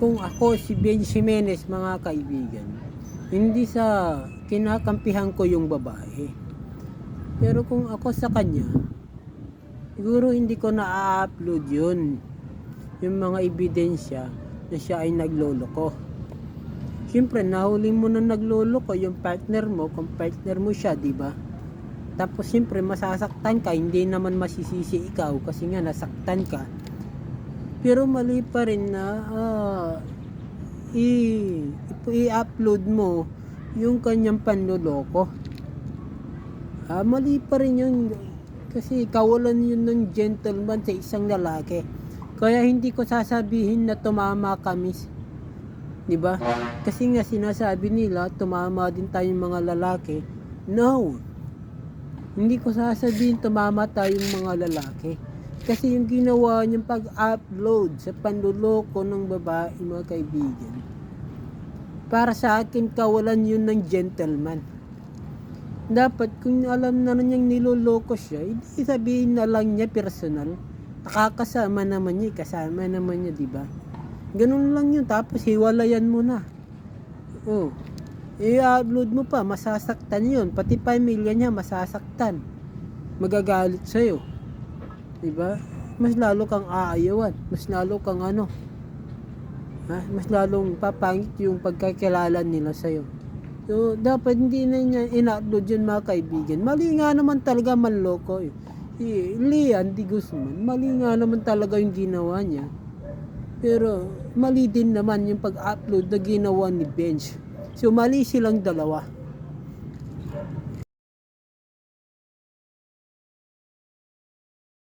kung ako si Ben Jimenez, mga kaibigan, hindi sa kinakampihan ko yung babae. Pero kung ako sa kanya, siguro hindi ko na-upload yun. Yung mga ebidensya na siya ay nagloloko. Siyempre, nahuli mo na nagloloko yung partner mo, kung partner mo siya, di ba? Tapos siyempre masasaktan ka, hindi naman masisisi ikaw kasi nga nasaktan ka. Pero mali pa rin na i-upload mo yung kanyang panloloko. Mali pa rin yun kasi kawalan yun ng gentleman sa isang lalaki. Kaya hindi ko sasabihin na tumama kami, di ba? Kasi nga sinasabi nila tumama din tayong mga lalaki. No, hindi ko sasabihin tumama tayong mga lalaki. Kasi yung ginawa niyang pag-upload sa panluloko ng babae, mga kaibigan, para sa akin kawalan yun ng gentleman. Dapat kung alam na niyang niloloko siya, hindi sabihin na lang niya personal. Nakakasama naman niya, kasama naman niya, di ba? Ganun lang yun, tapos hiwalayan mo na. I-upload mo pa, masasaktan yun. Pati pamilya niya masasaktan. Magagalit sa'yo. Diba? Mas lalo kang aayawan. Mas lalo kang mas lalong papangit yung pagkakilala nila sa'yo. So, dapat hindi na niya in-upload yun, mga kaibigan. Mali nga naman talaga manloko eh. Si Lian de Guzman, mali nga naman talaga yung ginawa niya. Pero, mali din naman yung pag-upload na ginawa ni Benj. So, mali silang dalawa.